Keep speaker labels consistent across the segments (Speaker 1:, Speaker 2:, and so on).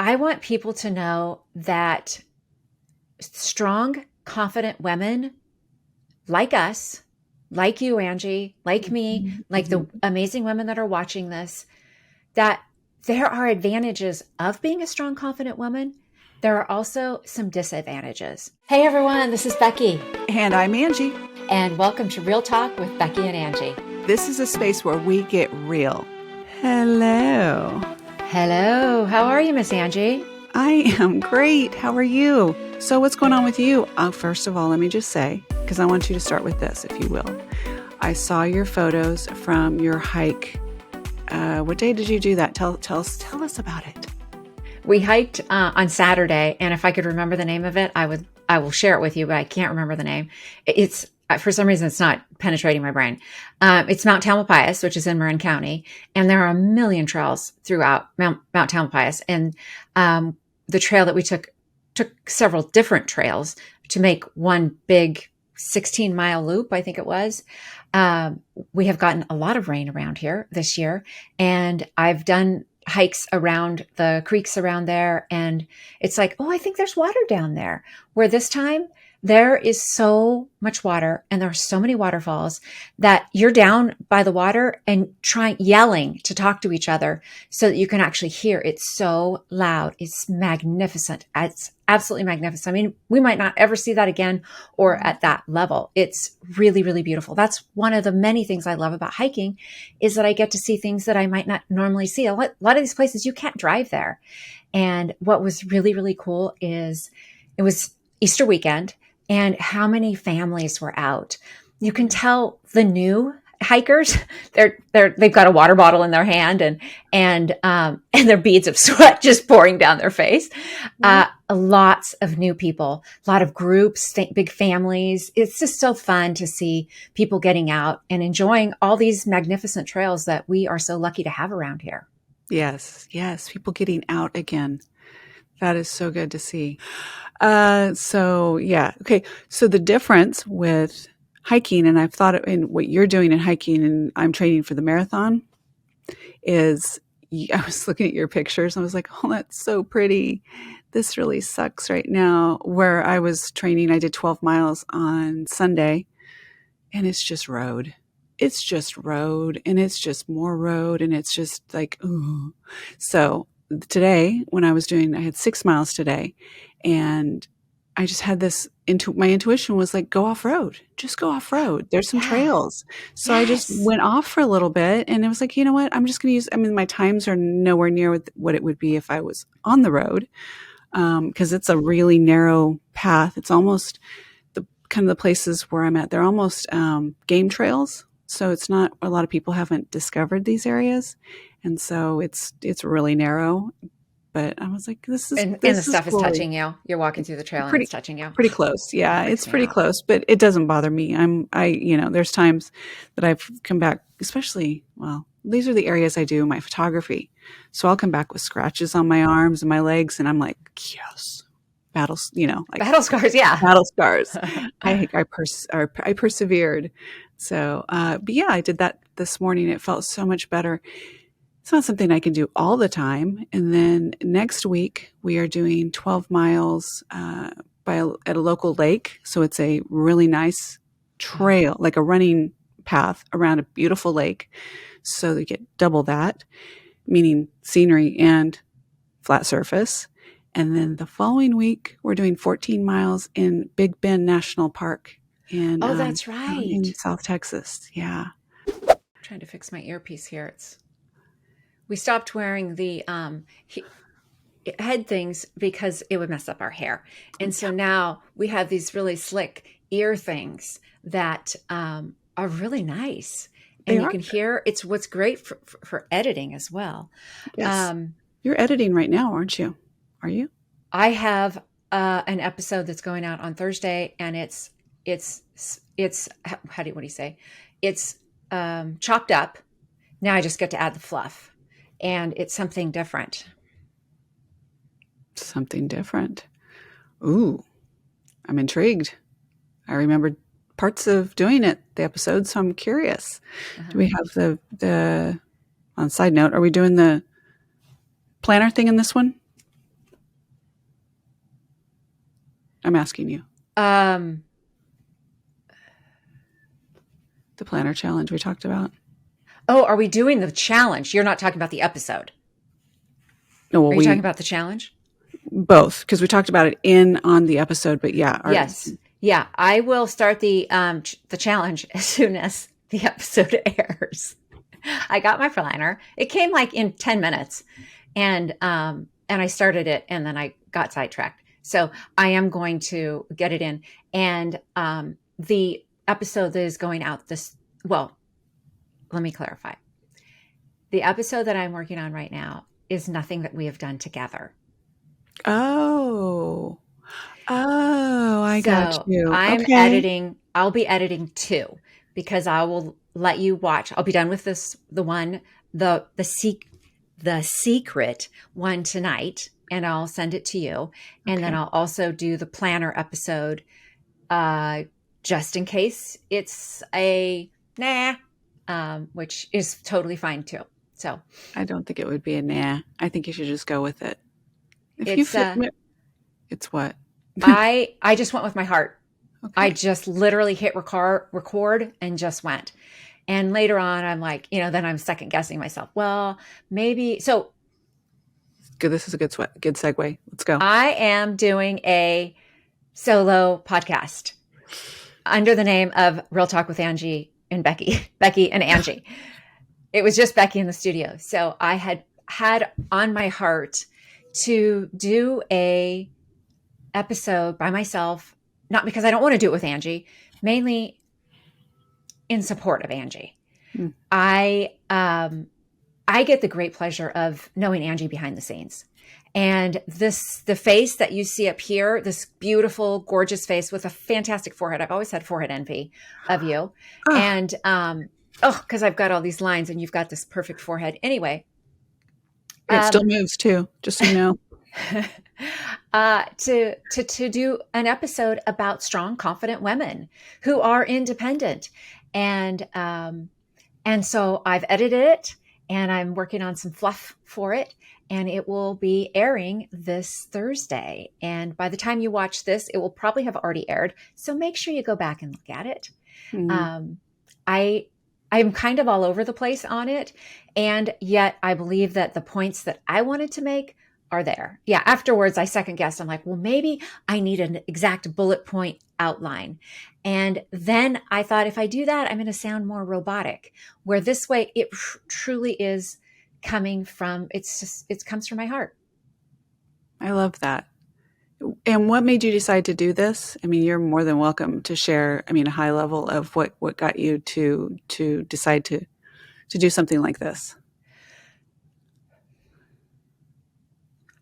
Speaker 1: I want people to know that strong, confident women like us, like you, Angie, like me,
Speaker 2: Mhm,
Speaker 1: like the
Speaker 2: mhm.
Speaker 1: amazing women that are watching this, that there are advantages of being a strong, confident woman. There are also some disadvantages. Hey everyone, this is Becky,
Speaker 2: And I'm Angie.
Speaker 1: and welcome to Real Talk with Becky and Angie.
Speaker 2: This is a space where we get real. Hello.
Speaker 1: Hello, how are you, Miss Angie?
Speaker 2: I am great. How are you? So, what's going on with you? First of all, let me just say, because I want you to start with this, if you will. I saw your photos from your hike. What day did you do that? Tell us about it.
Speaker 1: We hiked on Saturday, and if I could remember the name of it, I will share it with you, but I can't remember the name. It's for some reason it's not penetrating my brain. It's Mount Tamalpais, which is in Marin County, and there are a million trails throughout Mount Tamalpais. And the trail that we took several different trails to make one big 16-mile loop, I think it was. We have gotten a lot of rain around here this year, and I've done hikes around the creeks around there, and it's like, oh, I think there's water down there. Where this time there is so much water and there are so many waterfalls that you're down by the water and yelling to talk to each other so that you can actually hear. It's so loud. It's magnificent. It's absolutely magnificent. I mean, we might not ever see that again or at that level. It's really, really beautiful. That's one of the many things I love about hiking, is that I get to see things that I might not normally see. A lot of these places you can't drive there. And what was really, really cool is it was Easter weekend, and how many families were out. You can tell the new hikers, they've got a water bottle in their hand, and their beads of sweat just pouring down their face. Lots of new people, a lot of groups, big families. It's just so fun to see people getting out and enjoying all these magnificent trails that we are so lucky to have around here.
Speaker 2: Yes, people getting out again. That is so good to see. Okay. So the difference with hiking, and I've thought in what you're doing in hiking, and I'm training for the marathon, is I was looking at your pictures and I was like, oh, that's so pretty. This really sucks right now. Where I was training, I did 12 miles on Sunday, and it's just road. It's just road, and it's just more road, and it's just like, ooh. So today, when I had 6 miles today, and I just had my intuition was like, go off road, just go off road. There's some
Speaker 1: Yeah.
Speaker 2: trails. So I just
Speaker 1: Yes.
Speaker 2: went off for a little bit, and it was like, you know what? I'm just going to my times are nowhere near what it would be if I was on the road. Cause it's a really narrow path. It's almost kind of the places where I'm at. They're almost, game trails. So it's not, a lot of people haven't discovered these areas. And so it's really narrow, but I was like,
Speaker 1: And the
Speaker 2: this is
Speaker 1: stuff is
Speaker 2: cool.
Speaker 1: touching you. You're walking through the trail and
Speaker 2: Pretty
Speaker 1: it's touching you.
Speaker 2: pretty close.
Speaker 1: That
Speaker 2: Yeah,
Speaker 1: freaks
Speaker 2: it's
Speaker 1: me
Speaker 2: pretty
Speaker 1: out.
Speaker 2: close, but it doesn't bother me. There's times that I've come back, especially, well, these are the areas I do my photography. So I'll come back with scratches on my arms and my legs, and I'm like, yes, battles, like
Speaker 1: Battle scars, yeah.
Speaker 2: battle scars. I persevered. So, but yeah, I did that this morning. It felt so much better. It's not something I can do all the time. And then next week we are doing 12 miles at a local lake. So it's a really nice trail, like a running path around a beautiful lake. So you get double that, meaning scenery and flat surface. And then the following week we're doing 14 miles in Big Bend National Park in
Speaker 1: Oh, that's
Speaker 2: out in
Speaker 1: right.
Speaker 2: South Texas. Yeah.
Speaker 1: I'm trying to fix my earpiece here. We stopped wearing the head things because it would mess up our hair. And so now we have these really slick ear things that are really nice.
Speaker 2: They
Speaker 1: And you
Speaker 2: are.
Speaker 1: can hear, it's what's great for editing as well.
Speaker 2: Yes.
Speaker 1: Um,
Speaker 2: You're editing right now, aren't you? Are you?
Speaker 1: I have an episode that's going out on Thursday, and it's what do you say? It's chopped up. Now I just get to add the fluff, and it's something different.
Speaker 2: Something different. Ooh, I'm intrigued. I remembered parts of doing it, the episode, so I'm curious. Do
Speaker 1: Uh-huh.
Speaker 2: we have on side note, are we doing the planner thing in this one? I'm asking you.
Speaker 1: Um,
Speaker 2: The planner challenge we talked about.
Speaker 1: oh, are we doing the challenge? You're not talking about the episode.
Speaker 2: No, well,
Speaker 1: Are you talking
Speaker 2: we
Speaker 1: about the challenge?
Speaker 2: both, because we talked about it on the episode, but yeah.
Speaker 1: Yes. Yeah. I will start the challenge as soon as the episode airs. I got my planner. It came like in 10 minutes and I started it and then I got sidetracked. So I am going to get it in. And the episode that is going out well, let me clarify. The episode that I'm working on right now is nothing that we have done together.
Speaker 2: Oh. Oh, I got
Speaker 1: So
Speaker 2: you. Okay.
Speaker 1: I'll be editing two because I will let you watch. I'll be done with the secret one tonight, and I'll send it to you. And then
Speaker 2: Okay.
Speaker 1: I'll also do the planner episode, just in case it's a nah, which is totally fine too. So
Speaker 2: I don't think it would be a nah. I think you should just go with it. If you
Speaker 1: it's
Speaker 2: feel it, it's what?
Speaker 1: I just went with my heart. I
Speaker 2: Okay.
Speaker 1: just literally hit record and just went. And later on, I'm like, then I'm second guessing myself. Well, maybe. So
Speaker 2: Good. This is a good segue. Let's go.
Speaker 1: I am doing a solo podcast under the name of Real Talk with Angie and Beckie, Beckie and Angie. It was just Beckie in the studio. So I had on my heart to do a episode by myself, not because I don't want to do it with Angie, mainly in support of Angie.
Speaker 2: Mm.
Speaker 1: I get the great pleasure of knowing Angie behind the scenes. And the face that you see up here, this beautiful, gorgeous face with a fantastic forehead. I've always had forehead envy of you.
Speaker 2: Oh.
Speaker 1: And, because I've got all these lines and you've got this perfect forehead. Anyway.
Speaker 2: It still moves too, just so you know.
Speaker 1: To do an episode about strong, confident women who are independent. And so I've edited it and I'm working on some fluff for it and it will be airing this Thursday. And by the time you watch this, it will probably have already aired. So make sure you go back and look at it.
Speaker 2: Mm-hmm.
Speaker 1: I'm kind of all over the place on it. And yet I believe that the points that I wanted to make are there. Yeah. Afterwards, I second guessed. I'm like, well, maybe I need an exact bullet point outline. And then I thought, if I do that, I'm going to sound more robotic, where this way it truly is coming from, it comes from my heart.
Speaker 2: I love that. And what made you decide to do this? I mean, you're more than welcome to share, a high level of what got you to decide to do something like this.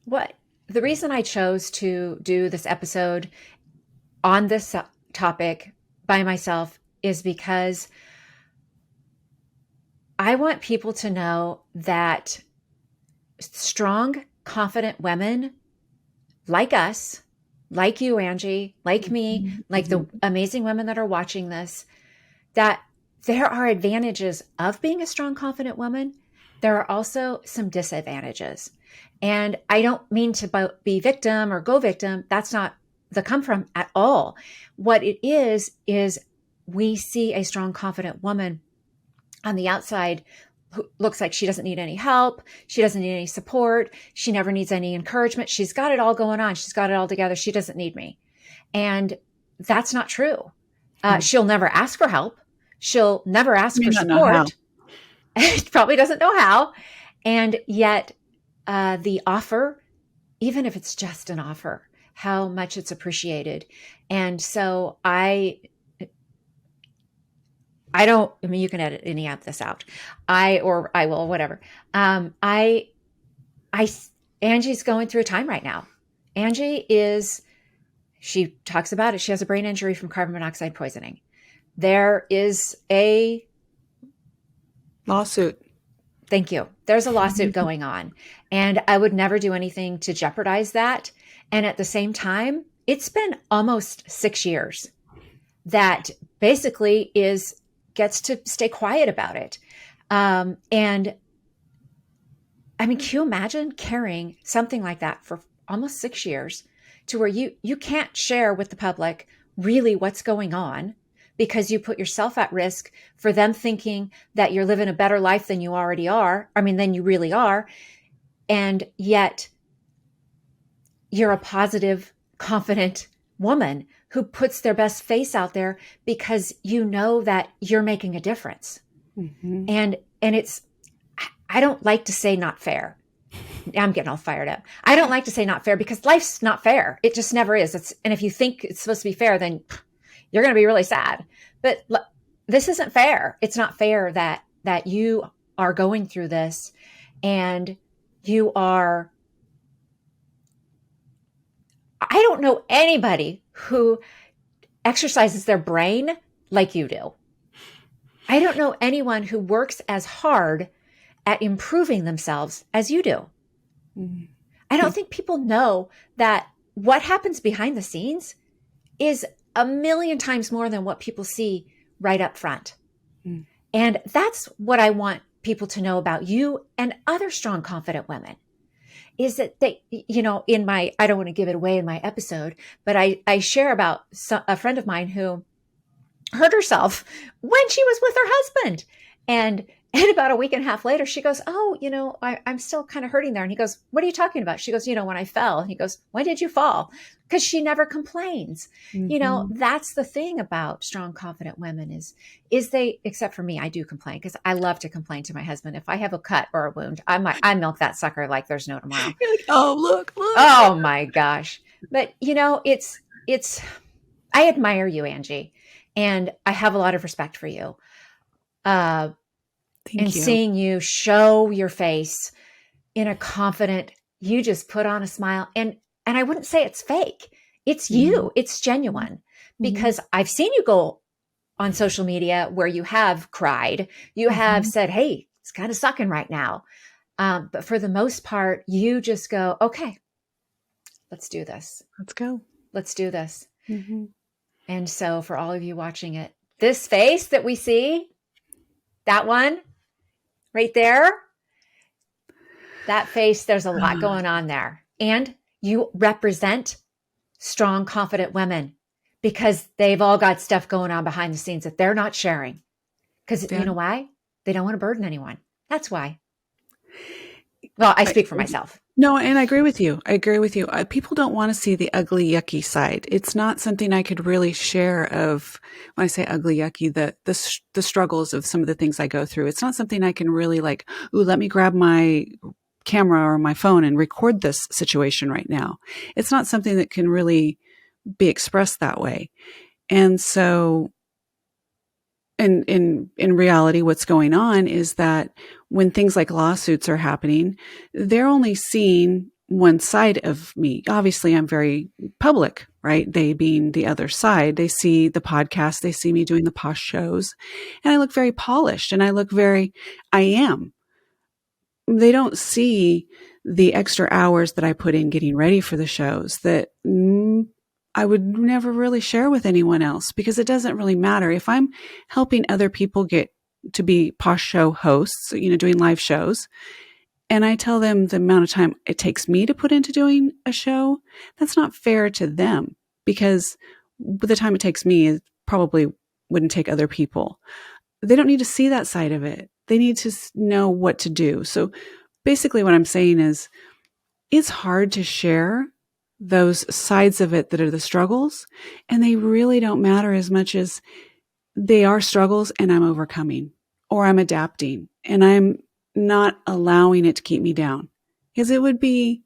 Speaker 1: The reason I chose to do this episode on this topic by myself is because I want people to know that strong, confident women like us, like you, Angie, like me, like the amazing women that are watching this, that there are advantages of being a strong, confident woman. There are also some disadvantages. And I don't mean to be victim or go victim. That's not the come from at all. What it is we see a strong, confident woman on the outside who looks like she doesn't need any help. She doesn't need any support. She never needs any encouragement. She's got it all going on. She's got it all together. She doesn't need me. And that's not true. She'll never ask for help. She'll never ask for support. Probably doesn't know how. And yet the offer, even if it's just an offer, how much it's appreciated. And so I mean, you can edit any of this out. I will, whatever. Angie's going through a time right now. She talks about it. She has a brain injury from carbon monoxide poisoning. There is a
Speaker 2: lawsuit.
Speaker 1: Thank you. There's a lawsuit going on, and I would never do anything to jeopardize that. And at the same time, it's been almost 6 years that basically gets to stay quiet about it. And I mean, can you imagine carrying something like that for almost 6 years, to where you can't share with the public really what's going on because you put yourself at risk for them thinking that you're living a better life than you already are. I mean, than you really are. And yet you're a positive, confident woman who puts their best face out there because you know that you're making a difference.
Speaker 2: Mm-hmm.
Speaker 1: And it's, I don't like to say not fair. I'm getting all fired up. I don't like to say not fair because life's not fair. It just never is. And if you think it's supposed to be fair, then you're going to be really sad. But this isn't fair. It's not fair that you are going through this and you are, I don't know anybody who exercises their brain like you do. I don't know anyone who works as hard at improving themselves as you do. Mm-hmm. I don't think people know that what happens behind the scenes is a million times more than what people see right up front. Mm. And that's what I want people to know about you and other strong, confident women. Is that they, you know, in my, I don't want to give it away in my episode, but I share about a friend of mine who hurt herself when she was with her husband. And about a week and a half later, she goes, oh, you know, I'm still kind of hurting there. And he goes, what are you talking about? She goes, you know, when I fell. And he goes, when did you fall? Because she never complains. Mm-hmm. You know, that's the thing about strong, confident women is they, except for me, I do complain because I love to complain to my husband. If I have a cut or a wound, I milk that sucker like there's no tomorrow.
Speaker 2: You're like, oh, look.
Speaker 1: Oh my gosh. But you know, it's, I admire you, Angie, and I have a lot of respect for you. And seeing you show your face in a confident, you just put on a smile. And I wouldn't say it's fake. It's you. It's genuine. Because I've seen you go on social media where you have cried. You have said, hey, it's kind of sucking right now. But for the most part, you just go, okay, let's do this.
Speaker 2: Let's go.
Speaker 1: Let's do this. Mm-hmm. And so for all of you watching it, this face that we see, that one, right there, that face, there's a lot going on there. And you represent strong, confident women because they've all got stuff going on behind the scenes that they're not sharing. Because you know why? They don't want to burden anyone. That's why. Well, I speak for myself.
Speaker 2: No, and I agree with you. People don't want to see the ugly, yucky side. It's not something I could really share of, when I say ugly, yucky, the struggles of some of the things I go through. It's not something I can really like, ooh, let me grab my camera or my phone and record this situation right now. It's not something that can really be expressed that way. And so, in reality, what's going on is that when things like lawsuits are happening, they're only seeing one side of me. Obviously, I'm very public, right? They being the other side. They see the podcast, they see me doing the posh shows, and I look very polished and I am. They don't see the extra hours that I put in getting ready for the shows that I would never really share with anyone else because it doesn't really matter. If I'm helping other people get to be posh show hosts, you know, doing live shows, and I tell them the amount of time it takes me to put into doing a show, that's not fair to them because the time it takes me it probably wouldn't take other people. They don't need to see that side of it. They need to know what to do. So basically what I'm saying is it's hard to share those sides of it that are the struggles, and they really don't matter as much as they are struggles and I'm overcoming or I'm adapting and I'm not allowing it to keep me down. Because it would be,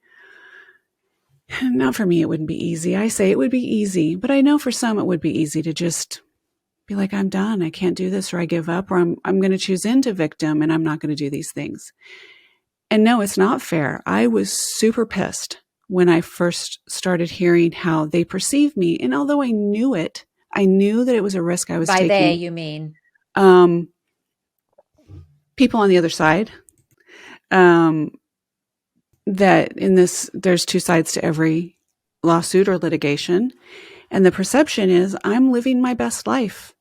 Speaker 2: not for me, it wouldn't be easy. I say it would be easy, but I know for some it would be easy to just be like, I'm done. I can't do this, or I give up, or I'm going to choose into victim and I'm not going to do these things. And no, it's not fair. I was super pissed when I first started hearing how they perceive me. And although I knew it, I knew that it was a risk I was taking.
Speaker 1: By they, you mean?
Speaker 2: People on the other side. That in this, there's two sides to every lawsuit or litigation. And the perception is I'm living my best life.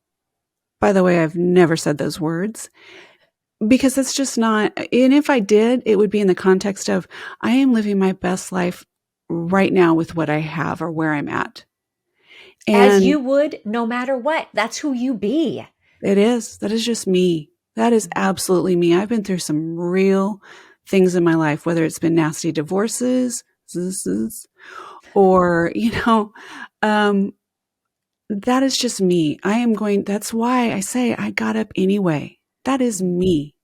Speaker 2: By the way, I've never said those words. Because it's just not, and if I did, it would be in the context of I am living my best life right now with what I have or where I'm at.
Speaker 1: As
Speaker 2: And
Speaker 1: you would no matter what. That's who you be.
Speaker 2: that is just me. That is absolutely me. I've been through some real things in my life, whether it's been nasty divorces, or, um, that is just me. That's why I say I got up anyway. That is me.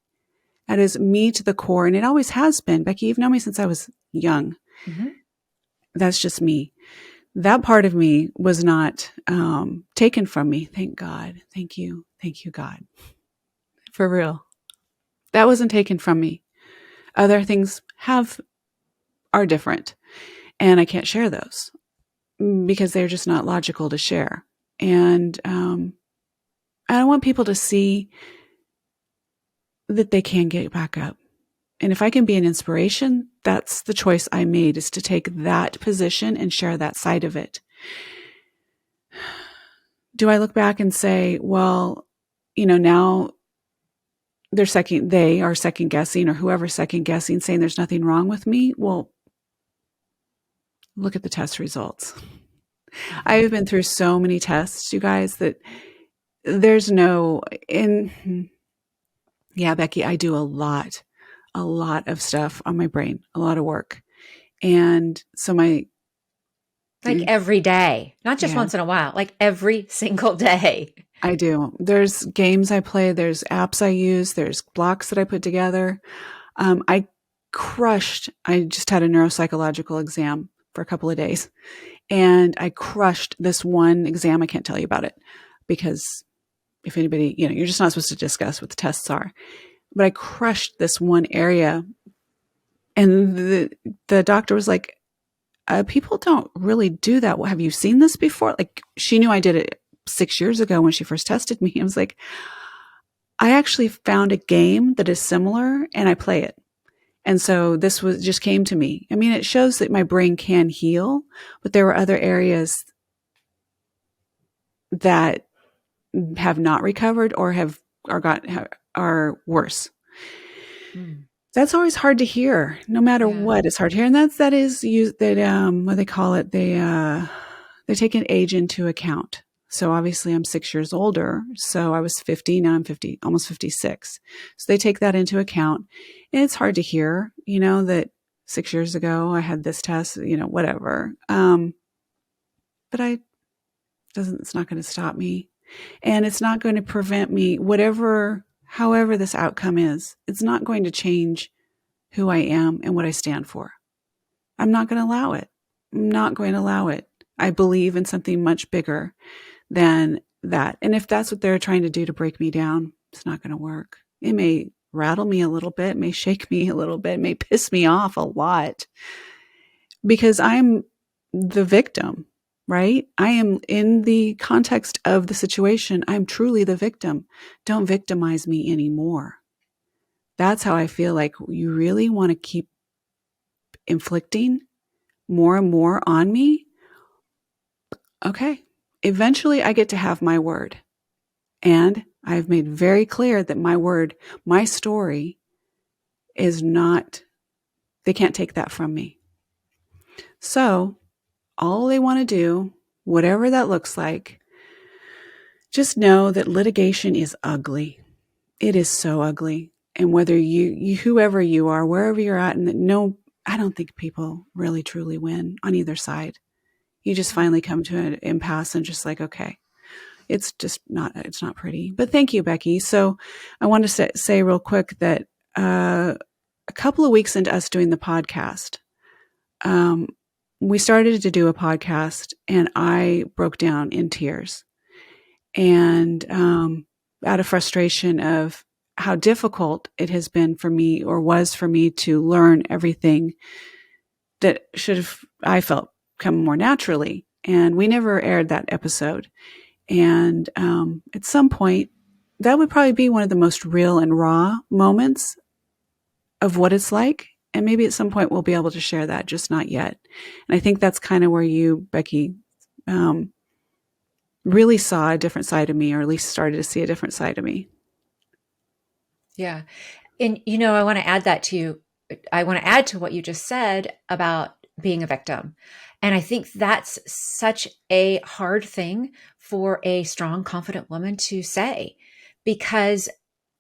Speaker 2: That is me to the core. And it always has been. Becky, you've known me since I was young.
Speaker 1: Mm-hmm.
Speaker 2: That's just me. That part of me was not taken from me. Thank God. Thank you. Thank you, God. For real. That wasn't taken from me. Other things are different. And I can't share those because they're just not logical to share. And I want people to see that they can get back up. And if I can be an inspiration, that's the choice I made, is to take that position and share that side of it. Do I look back and say, well, now they are second guessing, or whoever's second guessing, saying there's nothing wrong with me? Well, look at the test results. I have been through so many tests, you guys, that there's no, yeah, Becky, I do a lot of stuff on my brain, a lot of work. And so
Speaker 1: Like every day, not just
Speaker 2: yeah,
Speaker 1: once in a while, like every single day.
Speaker 2: I do. There's games I play, there's apps I use, there's blocks that I put together. I just had a neuropsychological exam for a couple of days, and I crushed this one exam. I can't tell you about it because if anybody, you're just not supposed to discuss what the tests are. But I crushed this one area, and the doctor was like, people don't really do that. Have you seen this before? Like, she knew I did it 6 years ago when she first tested me. I was like, I actually found a game that is similar and I play it. And so this just came to me. I mean, it shows that my brain can heal, but there were other areas that have not recovered or are worse.
Speaker 1: Mm.
Speaker 2: That's always hard to hear, no matter what. It's hard to hear. And that is used, what they call it. They take an age into account. So obviously I'm 6 years older. So I was 50. Now I'm 50, almost 56. So they take that into account. And it's hard to hear, that 6 years ago I had this test, whatever. But it's not going to stop me. And it's not going to prevent me, however this outcome is, it's not going to change who I am and what I stand for. I'm not going to allow it. I'm not going to allow it. I believe in something much bigger than that. And if that's what they're trying to do to break me down, it's not going to work. It may rattle me a little bit, may shake me a little bit, may piss me off a lot, because I'm the victim, right? I am in the context of the situation. I'm truly the victim. Don't victimize me anymore. That's how I feel. Like, you really want to keep inflicting more and more on me? Okay. Eventually I get to have my word. And I've made very clear that my word, my story is not, they can't take that from me. So all they want to do, whatever that looks like, just know that litigation is ugly. It is so ugly. And whether whoever you are, wherever you're at, and I don't think people really truly win on either side. You just finally come to an impasse and just like, okay, it's not pretty. But thank you, Becky. So I want to say real quick that a couple of weeks into us doing the podcast, we started to do a podcast and I broke down in tears. And out of frustration of how difficult it has been for me, or was for me, to learn everything that I felt, come more naturally. And we never aired that episode. And at some point, that would probably be one of the most real and raw moments of what it's like. And maybe at some point we'll be able to share that, just not yet. And I think that's kind of where you, Becky, really saw a different side of me, or at least started to see a different side of me.
Speaker 1: Yeah. And, I want to add that to you. I want to add to what you just said about being a victim. And I think that's such a hard thing for a strong, confident woman to say, because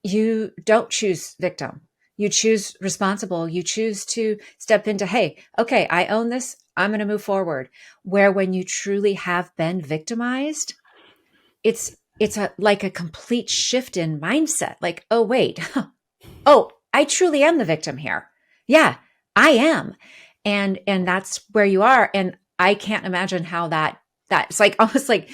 Speaker 1: you don't choose victim. You choose responsible. You choose to step into, hey, okay, I own this. I'm going to move forward. Where when you truly have been victimized, it's a like a complete shift in mindset. Like, oh wait, oh, I truly am the victim here. Yeah, I am. And that's where you are. And I can't imagine how that's like almost like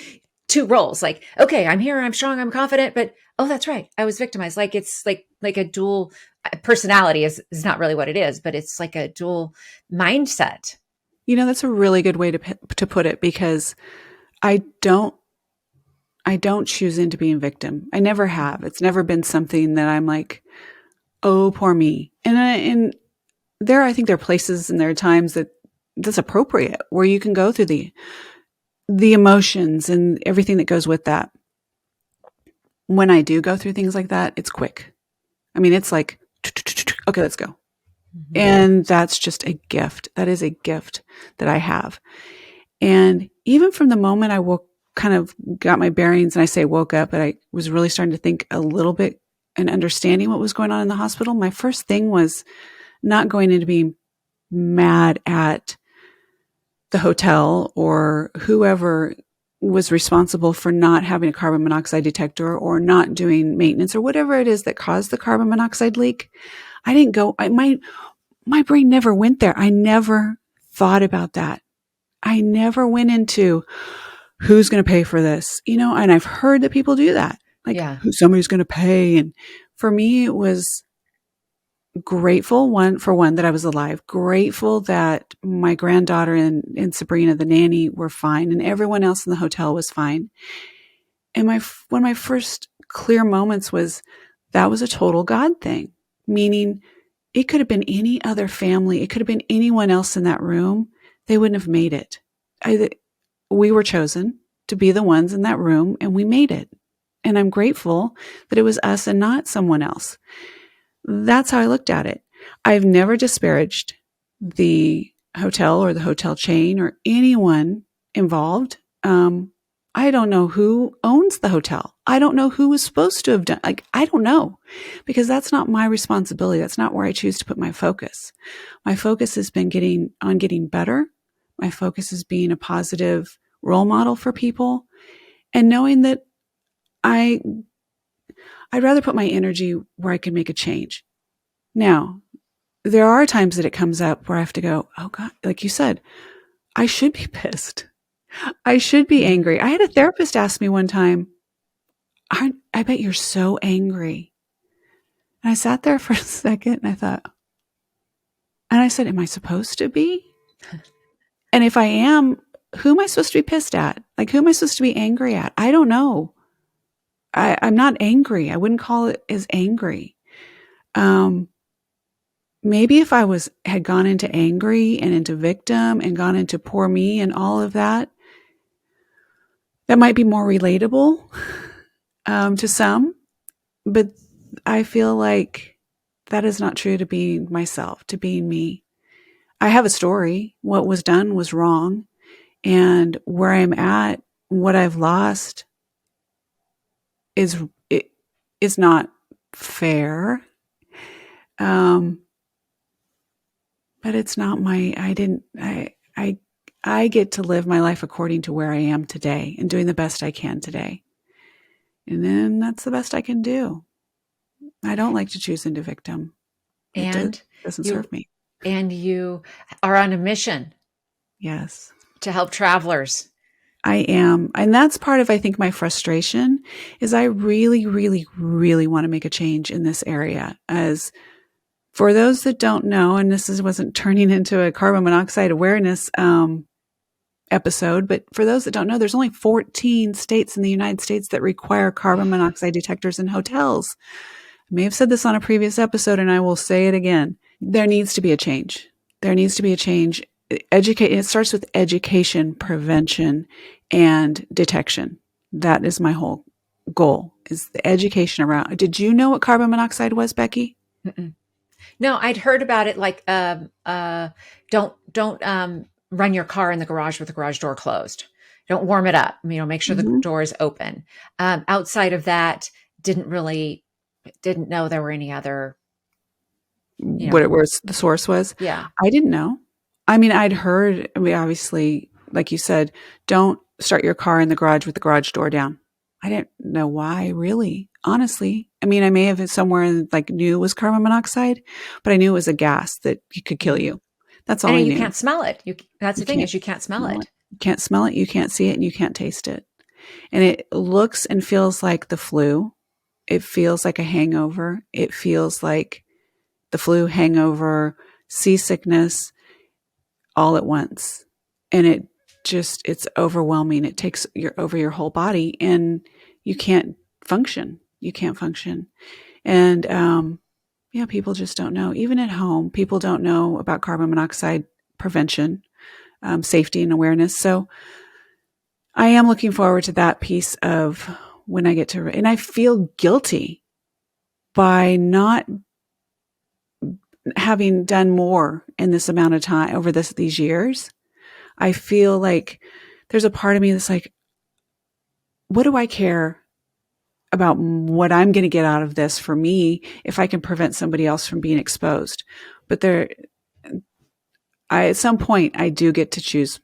Speaker 1: two roles. Like, okay, I'm here, I'm strong, I'm confident, but oh, that's right. I was victimized. Like it's like a dual personality is not really what it is, but it's like a dual mindset.
Speaker 2: That's a really good way to put it, because I don't I don't choose into being victim. I never have. It's never been something that I'm like, oh, poor me. And I think there are places and there are times that's appropriate where you can go through the emotions and everything that goes with that. When I do go through things like that, it's quick. I mean, it's like, okay, let's go.
Speaker 1: Mm-hmm.
Speaker 2: And that's just a gift. That is a gift that I have. And even from the moment I kind of got my bearings, and I say woke up, but I was really starting to think a little bit and understanding what was going on in the hospital. My first thing was not going into being mad at the hotel or whoever was responsible for not having a carbon monoxide detector or not doing maintenance or whatever it is that caused the carbon monoxide leak. I didn't go, my brain never went there. I never thought about that. I never went into who's going to pay for this, and I've heard that people do that. Like,
Speaker 1: Yeah.
Speaker 2: somebody's going to pay. And for me, it was grateful for one that I was alive, grateful that my granddaughter and Sabrina, the nanny, were fine, and everyone else in the hotel was fine. And one of my first clear moments was that was a total God thing, meaning it could have been any other family. It could have been anyone else in that room. They wouldn't have made it. We were chosen to be the ones in that room, and we made it. And I'm grateful that it was us and not someone else. That's how I looked at it. I've never disparaged the hotel or the hotel chain or anyone involved. I don't know who owns the hotel. I don't know who was supposed to have done. I don't know, because that's not my responsibility. That's not where I choose to put my focus. My focus has been getting better. My focus is being a positive role model for people, and knowing that I'd rather put my energy where I can make a change. Now, there are times that it comes up where I have to go, oh God, like you said, I should be pissed. I should be angry. I had a therapist ask me one time, I bet you're so angry. And I sat there for a second and I thought, and I said, am I supposed to be? And if I am, who am I supposed to be pissed at? Like, who am I supposed to be angry at? I don't know. I'm not angry. I wouldn't call it as angry. Maybe if I had gone into angry and into victim and gone into poor me and all of that, that might be more relatable to some. But I feel like that is not true to being myself, to being me. I have a story. What was done was wrong. And where I'm at, what I've lost is not fair. But it's not I get to live my life according to where I am today and doing the best I can today. And then that's the best I can do. I don't like to choose into victim.
Speaker 1: And
Speaker 2: doesn't
Speaker 1: you
Speaker 2: serve me.
Speaker 1: and you are on a mission
Speaker 2: Yes.
Speaker 1: to help travelers.
Speaker 2: I am. And that's part of, I think, my frustration is I really, really, really want to make a change in this area. As for those that don't know, and wasn't turning into a carbon monoxide awareness episode, but for those that don't know, there's only 14 states in the United States that require carbon monoxide detectors in hotels. I may have said this on a previous episode, and I will say it again. There needs to be a change. There needs to be a change. It starts with education, prevention, and detection. That is my whole goal, is the education around. Did you know what carbon monoxide was, Beckie?
Speaker 1: Mm-mm. No, I'd heard about it like don't run your car in the garage with the garage door closed. Don't warm it up. Make sure the
Speaker 2: Hmm.
Speaker 1: door is open. Outside of that, didn't really didn't know there were any other, you
Speaker 2: What
Speaker 1: know,
Speaker 2: it was, the source was.
Speaker 1: yeah.
Speaker 2: I didn't know. I mean, I'd heard, I mean, obviously, like you said, don't start your car in the garage with the garage door down. I didn't know why, really, honestly. I mean, I may have somewhere like knew it was carbon monoxide, but I knew it was a gas that could kill
Speaker 1: Mhm.
Speaker 2: you. That's all I
Speaker 1: And you
Speaker 2: knew.
Speaker 1: can't smell it. That's the
Speaker 2: You
Speaker 1: thing
Speaker 2: can't
Speaker 1: is you can't smell
Speaker 2: smell it.
Speaker 1: it.
Speaker 2: You can't smell it. You can't see it, and you can't taste it. And it looks and feels like the flu. It feels like a hangover. It feels like the flu, hangover, seasickness all at once. And it's overwhelming. It takes over your whole body and you can't function. You can't function. And, yeah, people just don't know. Even at home, people don't know about carbon monoxide prevention, safety and awareness. So I am looking forward to that piece of when I get to, and I feel guilty by not having done more in this amount of time over these years. I feel like there's a part of me that's like, what do I care about what I'm going to get out of this for me if I can prevent somebody else from being exposed? But at some point, I do get to choose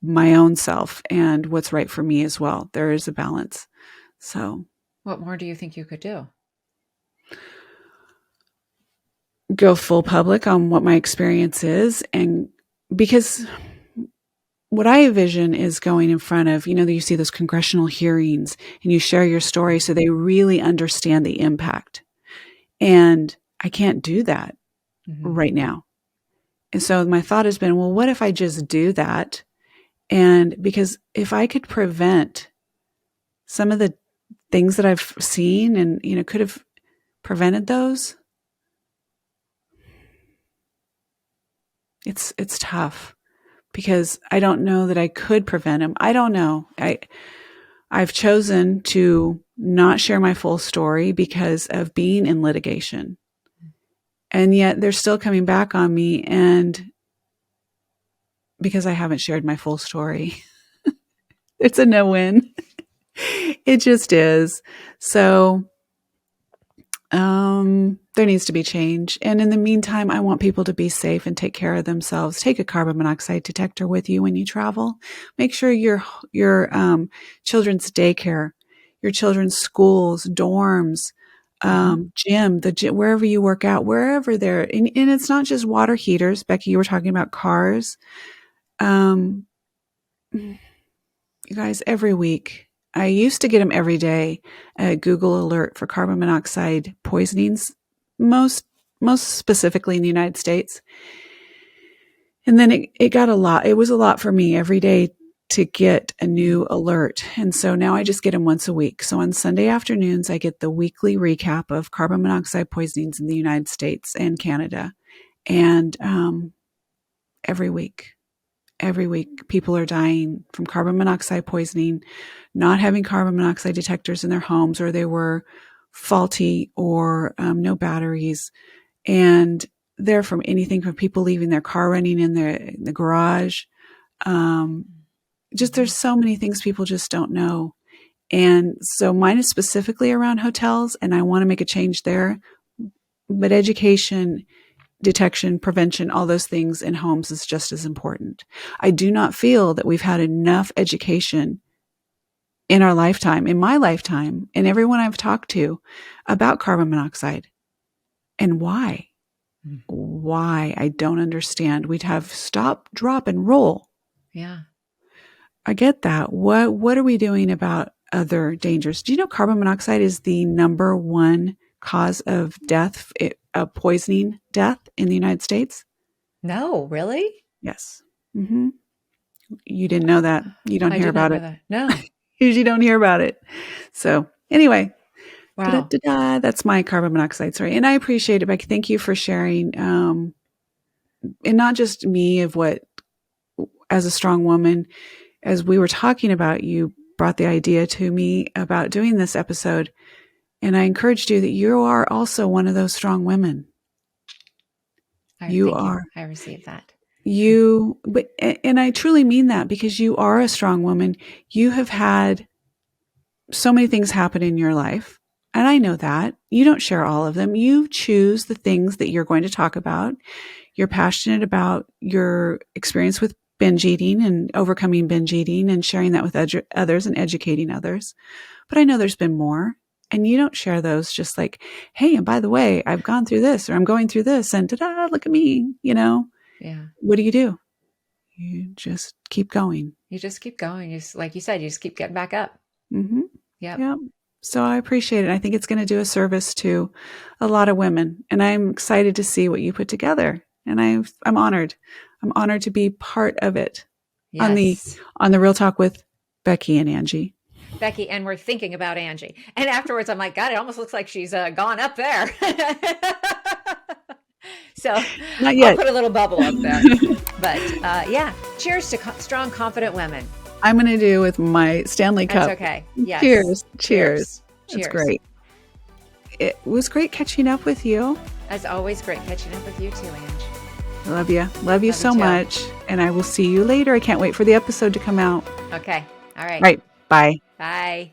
Speaker 2: my own self and what's right for me as well. There is a balance. So
Speaker 1: What more do you think you could do?
Speaker 2: go full public on what my experience is. And because what I envision is going in front of, you see those congressional hearings and you share your story so they really understand the impact. And I can't do that
Speaker 1: Hmm.
Speaker 2: right now. And so my thought has been, well, what if I just do that? And because if I could prevent some of the things that I've seen and, could have prevented those, it's tough because I don't know that I could prevent them. I don't know. I've chosen to not share my full story because of being in litigation. And yet they're still coming back on me, and because I haven't shared my full story. It's a no-win. It just is. So there needs to be change. And in the meantime, I want people to be safe and take care of themselves. Take a carbon monoxide detector with you when you travel. Make sure your children's daycare, your children's schools, dorms,
Speaker 1: Hmm.
Speaker 2: gym, wherever you work out, wherever and it's not just water heaters. Becky, you were talking about cars. Um, you guys, every week. I used to get them every day. Google alert for carbon monoxide poisonings, most most specifically in the United States. And then it got a lot. It was a lot for me every day to get a new alert. And so now I just get them once a week. So on Sunday afternoons, I get the weekly recap of carbon monoxide poisonings in the United States and Canada. And every week, every week, people are dying from carbon monoxide poisoning, not having carbon monoxide detectors in their homes, or they were faulty or no batteries. And they're from anything from people leaving their car running in the garage. Um, just
Speaker 1: Hmm.
Speaker 2: there's so many things people just don't know. And so mine is specifically around hotels, and I want to make a change there. But education, detection, prevention, all those things in homes is just as important. I do not feel that we've had enough education in our lifetime, in my lifetime, and everyone I've talked to about carbon monoxide and why. Why? I don't understand. We'd have stop, drop, and roll.
Speaker 1: Yeah.
Speaker 2: I get that. What are we doing about other dangers? Do you know carbon monoxide is the number one cause of death, poisoning death in the United States?
Speaker 1: No, really?
Speaker 2: Yes. Hmm. You didn't know that. You don't
Speaker 1: I
Speaker 2: hear
Speaker 1: did not
Speaker 2: about
Speaker 1: know
Speaker 2: it.
Speaker 1: that. No.
Speaker 2: You don't hear about it. So anyway,
Speaker 1: Wow.
Speaker 2: da-da-da-da, that's my carbon monoxide story. And I appreciate it, Becky. Thank you for sharing. And not just me of what, as a strong woman, as we were talking about, you brought the idea to me about doing this episode. And I encouraged you that you are also one of those strong women. You
Speaker 1: Thank you.
Speaker 2: are.
Speaker 1: I received that.
Speaker 2: And I truly mean that, because you are a strong woman. You have had so many things happen in your life. And I know that. You don't share all of them. You choose the things that you're going to talk about. You're passionate about your experience with binge eating and overcoming binge eating and sharing that with others and educating others. But I know there's been more. And you don't share those just like, hey, and by the way, I've gone through this, or I'm going through this, and ta-da, look at me.
Speaker 1: Yeah.
Speaker 2: What do? You just keep going.
Speaker 1: You just keep going. Like you said, you just keep getting back up.
Speaker 2: Mm-hmm.
Speaker 1: Yep.
Speaker 2: Yeah. So I appreciate it. I think it's going to do a service to a lot of women, and I'm excited to see what you put together. And I'm honored. I'm honored to be part of it
Speaker 1: Yes.
Speaker 2: on the Real Talk with Beckie and Angie.
Speaker 1: Beckie, and we're thinking about Angie. And afterwards, I'm like, God, it almost looks like she's gone up there. So
Speaker 2: Not
Speaker 1: I'll
Speaker 2: yet.
Speaker 1: put a little bubble up there. But yeah, cheers to strong, confident women.
Speaker 2: I'm going to do with my Stanley Cup.
Speaker 1: That's okay. Yes.
Speaker 2: Cheers.
Speaker 1: Cheers.
Speaker 2: That's great. It was great catching up with you.
Speaker 1: As always, great catching up with you too, Ange.
Speaker 2: Love you. Love you so much. And I will see you later. I can't wait for the episode to come out.
Speaker 1: Okay. All right.
Speaker 2: Right. Bye.
Speaker 1: Bye.